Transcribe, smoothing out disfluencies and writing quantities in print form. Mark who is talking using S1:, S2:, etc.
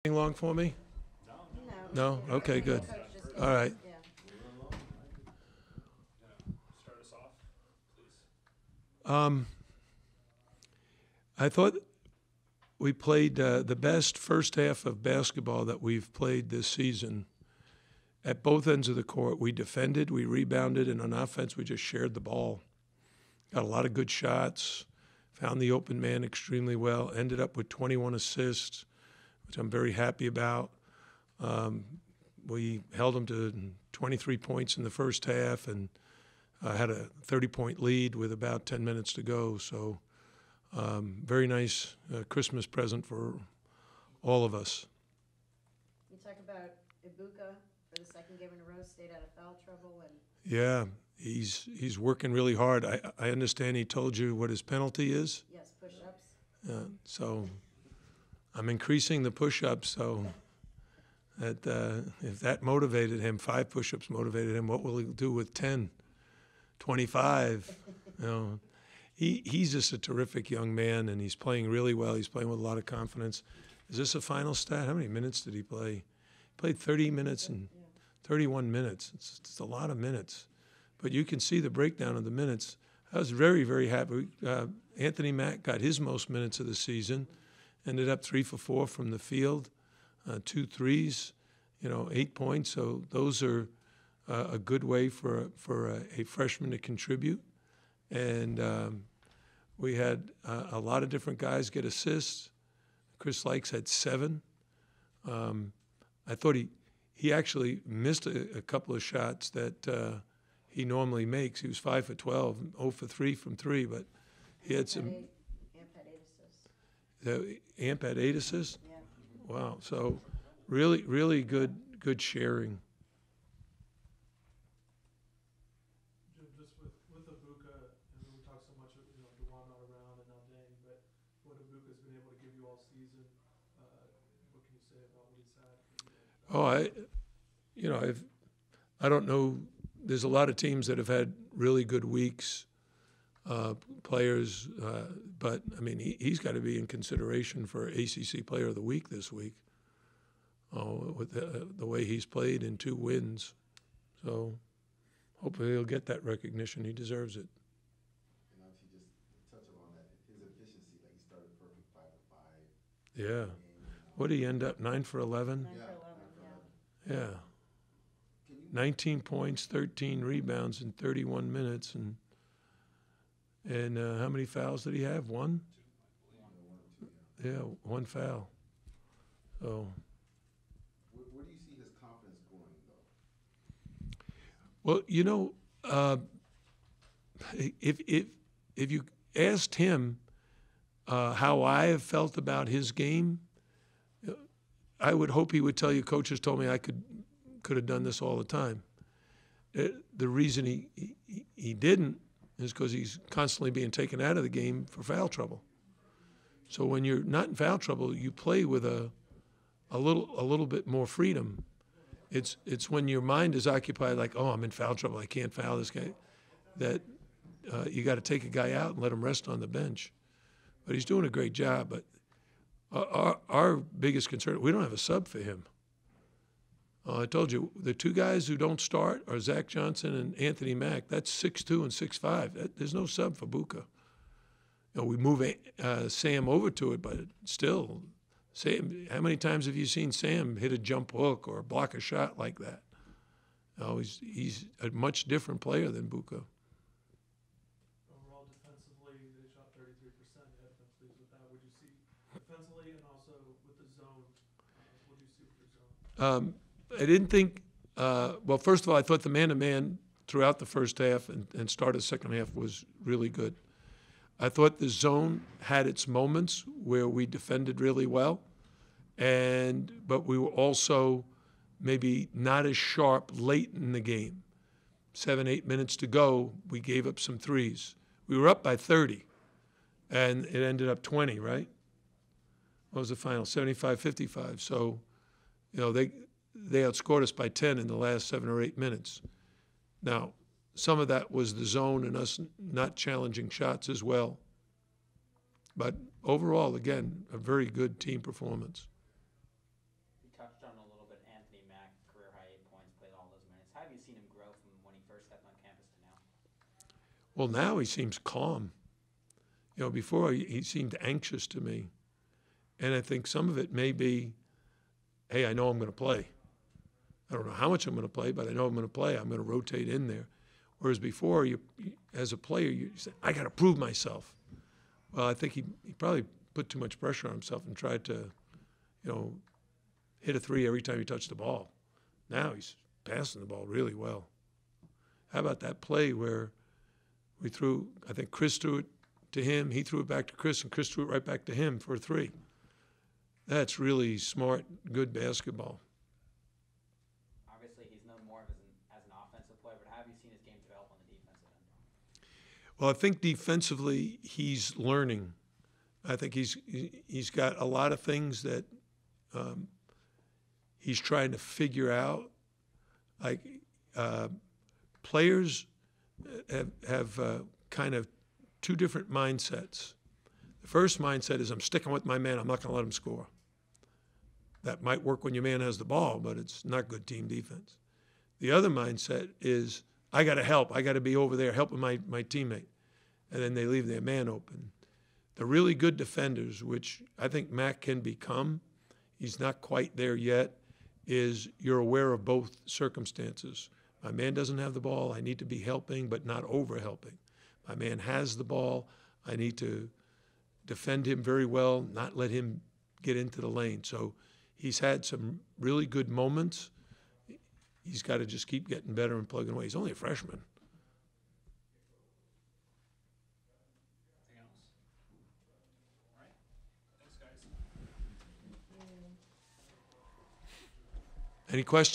S1: Long for me? No? Okay, good. All right. Um, I thought we played the best first half of basketball that we've played this season. At both ends of the court, we defended, we rebounded, and on offense, we just shared the ball. Got a lot of good shots, found the open man extremely well, ended up with 21 assists, which I'm very happy about. We held them to 23 points in the first half and had a 30-point lead with about 10 minutes to go. So very nice Christmas present for all of us.
S2: You talk about Ibuka for the second game in a row, stayed out of foul trouble.
S1: Yeah, he's working really hard. I understand he told you what his penalty is?
S2: Yes, push-ups.
S1: So I'm increasing the push-ups, so that if that motivated him, 5 push-ups motivated him, what will he do with 10, 25? He's just a terrific young man, and he's playing really well. He's playing with a lot of confidence. Is this a final stat? How many minutes did he play? He played 30 minutes and 31 minutes. It's a lot of minutes. But you can see the breakdown of the minutes. I was very, very happy. Anthony Mack got his most minutes of the season, ended up 3 for 4 from the field, 2 threes, 8 points. So those are a good way for a freshman to contribute. And we had a lot of different guys get assists. Chris Lykes had 7. I thought he actually missed a couple of shots that he normally makes. He was 5 for 12, 0 for 3 from 3, but he had some.
S2: Amp had 8 assists.
S1: Amp had 8 assists?
S2: Yeah.
S1: Wow. So really, really good sharing.
S3: Jim, just with Ibuka, and we talk so much, Dewan not around and now Dane, but what Ibuka's been able to give you all season, what can you say about what he's had?
S1: I don't know. There's a lot of teams that have had really good weeks, players, but I mean, he's got to be in consideration for ACC Player of the Week this week. With the way he's played in 2 wins, so hopefully he'll get that recognition. He deserves it.
S4: And obviously, just touch on that, his efficiency, like he started perfect 5 for 5.
S1: Yeah. What did he end up, 9 for 11?
S2: 9 for 11,
S1: Yeah. 19 points, 13 rebounds in 31 minutes, and how many fouls did he have? 1? Yeah, 1 foul. So.
S4: Where do you see his confidence going, though?
S1: Well, if you asked him how I have felt about his game, I would hope he would tell you, coaches told me I could have done this all the time. The reason he didn't is because he's constantly being taken out of the game for foul trouble. So when you're not in foul trouble, you play with a little bit more freedom. It's when your mind is occupied, like, oh, I'm in foul trouble, I can't foul this guy, that you got to take a guy out and let him rest on the bench. But he's doing a great job. But our biggest concern, we don't have a sub for him. I told you, the 2 guys who don't start are Zach Johnson and Anthony Mack. That's 6'2" and 6'5". There's no sub for Buka. We move Sam over to it, but still, Sam. How many times have you seen Sam hit a jump hook or block a shot like that? He's a much different player than Buka.
S3: Overall, defensively, they shot 33%. You have been pleased with that. Would you see defensively and also with the zone? What do you see with your zone?
S1: I didn't think, well, first of all, I thought the man-to-man throughout the first half and start of the second half was really good. I thought the zone had its moments where we defended really well, but we were also maybe not as sharp late in the game. 7, 8 minutes to go, we gave up some threes. We were up by 30, and it ended up 20, right? What was the final? 75-55. So, they outscored us by 10 in the last 7 or 8 minutes. Now, some of that was the zone and us not challenging shots as well. But overall, again, a very good team performance.
S5: touched on a little bit Anthony Mack, career high 8 points, played all those minutes. How have you seen him grow from when he first stepped on campus to now?
S1: Well, now he seems calm. You know, before he seemed anxious to me. And I think some of it may be, hey, I know I'm going to play. I don't know how much I'm going to play, but I know I'm going to play. I'm going to rotate in there. Whereas before, as a player, you say, I got to prove myself. Well, I think he probably put too much pressure on himself and tried to, you know, hit a three every time he touched the ball. Now he's passing the ball really well. How about that play where we threw, I think Chris threw it to him, he threw it back to Chris, and Chris threw it right back to him for a three. That's really smart, good basketball.
S5: Obviously, he's known more of as an offensive player, but how have you seen his game develop on the defensive end?
S1: Well, I think defensively he's learning. I think he's got a lot of things that he's trying to figure out. Like players have kind of two different mindsets. The first mindset is I'm sticking with my man. I'm not going to let him score. That might work when your man has the ball, but it's not good team defense. The other mindset is I got to help. I got to be over there helping my teammate. And then they leave their man open. The really good defenders, which I think Mac can become, he's not quite there yet, is you're aware of both circumstances. My man doesn't have the ball. I need to be helping, but not over-helping. My man has the ball. I need to defend him very well, not let him get into the lane. So he's had some really good moments. He's got to just keep getting better and plugging away. He's only a freshman.
S6: Anything else? All right. Thanks, guys.
S1: Any questions?